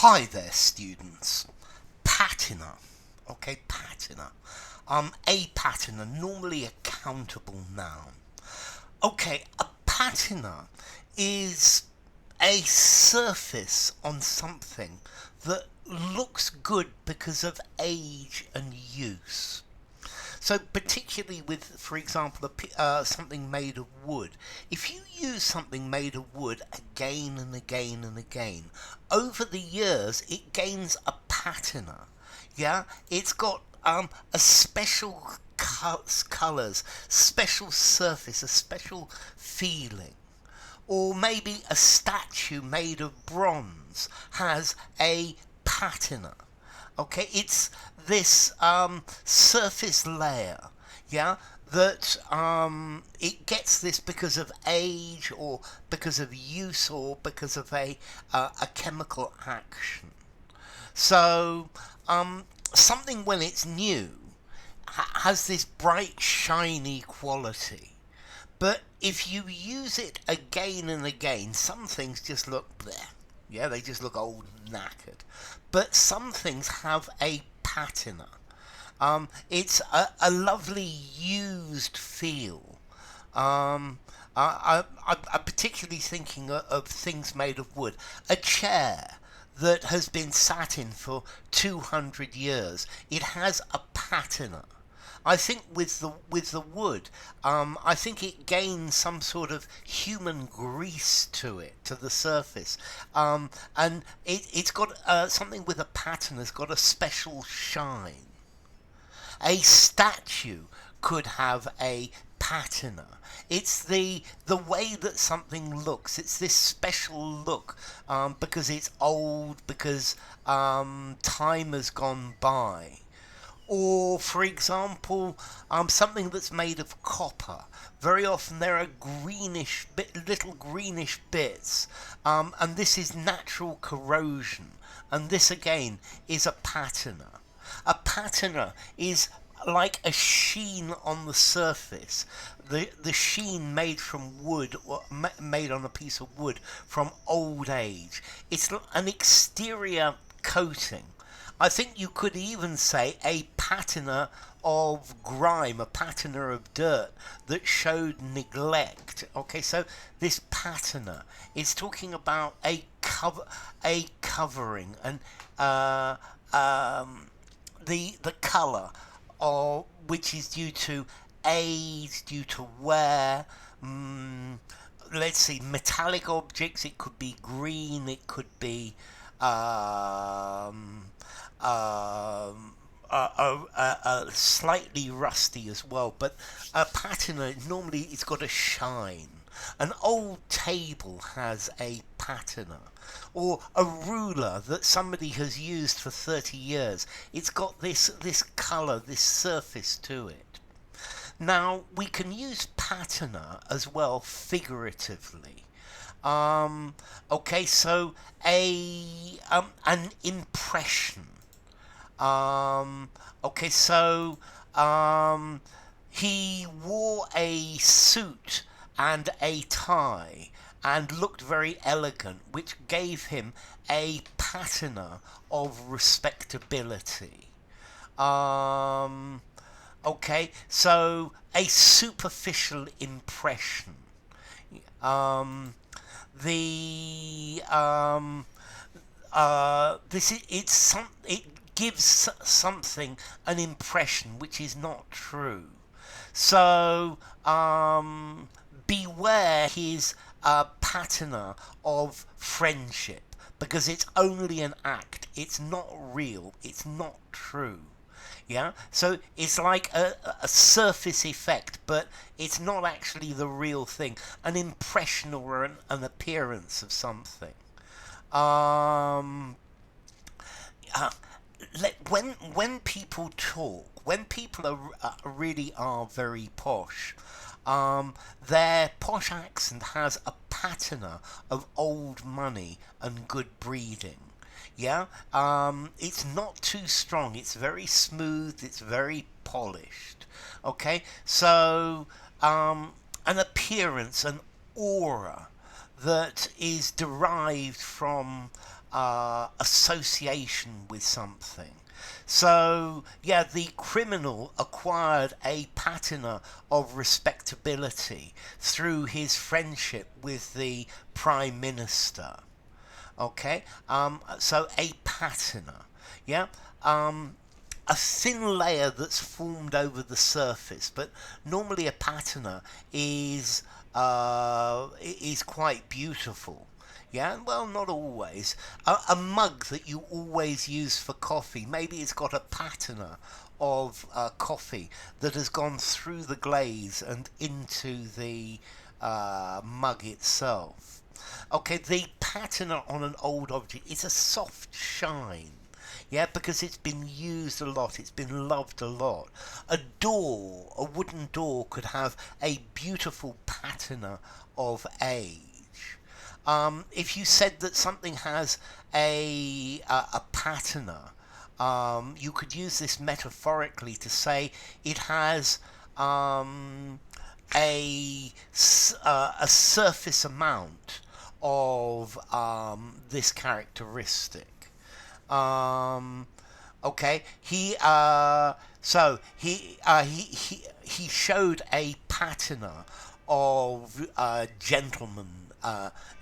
Hi there, students. Patina. Okay, patina. A patina, normally a countable noun. Okay, a patina is a surface on something that looks good because of age and use. So particularly with, for example, something made of wood, if you use something made of wood again and again and again, over the years it gains a patina. Yeah, it's got a special colors, special surface, a special feeling. Or maybe a statue made of bronze has a patina. Okay, it's this surface layer, yeah, that it gets this because of age or because of use or because of a chemical action. So something when it's new has this bright shiny quality. But if you use it again and again, some things just look bleh. Yeah, they just look old and knackered. But some things have a patina. It's a lovely used feel. I'm particularly thinking of things made of wood. A chair that has been sat in for 200 years. It has a patina. I think with the wood, I think it gains some sort of human grease to it, to the surface, and it's got something with a pattern. Has got a special shine. A statue could have a patina. It's the way that something looks. It's this special look because it's old, because time has gone by. Or, for example, something that's made of copper. Very often there are little greenish bits, and this is natural corrosion. And this again is a patina. A patina is like a sheen on the surface. The sheen made from wood, or made on a piece of wood from old age. It's an exterior coating. I think you could even say a patina of grime, a patina of dirt that showed neglect. Okay, so this patina is talking about a covering, and uh, um, the color, or which is due to age, due to wear. Let's see, metallic objects. It could be green. It could be um, slightly rusty as well, but a patina normally it's got a shine. An old table has a patina, or a ruler that somebody has used for 30 years. It's got this color, this surface to it. Now we can use patina as well figuratively. Um, okay, so an impression. Um, okay, so um, he wore a suit and a tie and looked very elegant, which gave him a patina of respectability. Um, okay, so a superficial impression. Um, the this is it gives something an impression which is not true. So beware his patina of friendship, because it's only an act. It's not real. It's not true. Yeah, so it's like a surface effect, but it's not actually the real thing. An impression or an appearance of something. Um, uh, when people talk, when people really are very posh, their posh accent has a patina of old money and good breeding. Yeah, it's not too strong. It's very smooth. It's very polished. Okay, so an appearance, an aura that is derived from association with something. So, yeah, the criminal acquired a patina of respectability through his friendship with the prime minister. Okay, so a patina, yeah, a thin layer that's formed over the surface, but normally a patina is quite beautiful. Yeah, well, not always. A mug that you always use for coffee, maybe it's got a patina of coffee that has gone through the glaze and into the mug itself. Okay, the patina on an old object is a soft shine. Yeah, because it's been used a lot, it's been loved a lot. A door, a wooden door, could have a beautiful patina of age. If you said that something has a patina, you could use this metaphorically to say it has a surface amount of this characteristic. Um, okay, he showed a patina of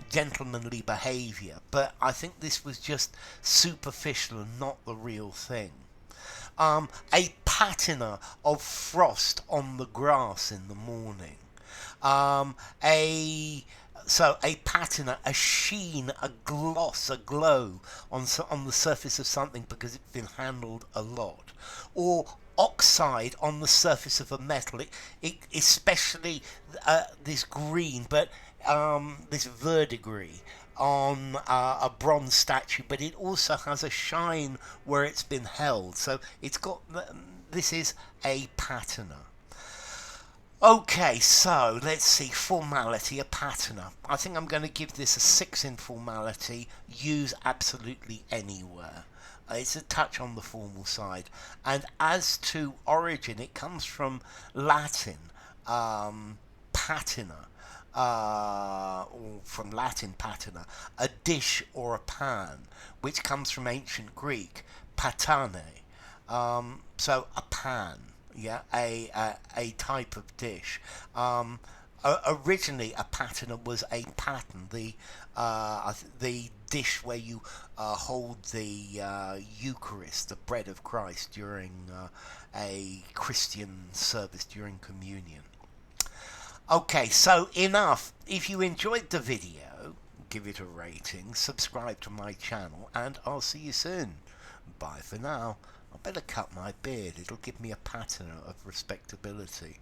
gentlemanly behaviour, but I think this was just superficial and not the real thing. A patina of frost on the grass in the morning. Um, a a patina, a sheen, a gloss, a glow on the surface of something because it's been handled a lot, or oxide on the surface of a metal. It especially this green, but this verdigris on a bronze statue, but it also has a shine where it's been held. So it's got this is a patina. Okay, so let's see. Formality, a patina. I think I'm going to give this a 6 in formality. Use absolutely anywhere. It's a touch on the formal side. And as to origin, it comes from Latin, patina, or from Latin patina, a dish or a pan, which comes from ancient Greek, patane. So a pan, yeah, a type of dish. Originally, a patina was a paten, the dish where you hold the Eucharist, the bread of Christ, during a Christian service during communion. Okay, so enough. If you enjoyed the video, give it a rating, subscribe to my channel, and I'll see you soon. Bye for now. I better cut my beard, it'll give me a patina of respectability.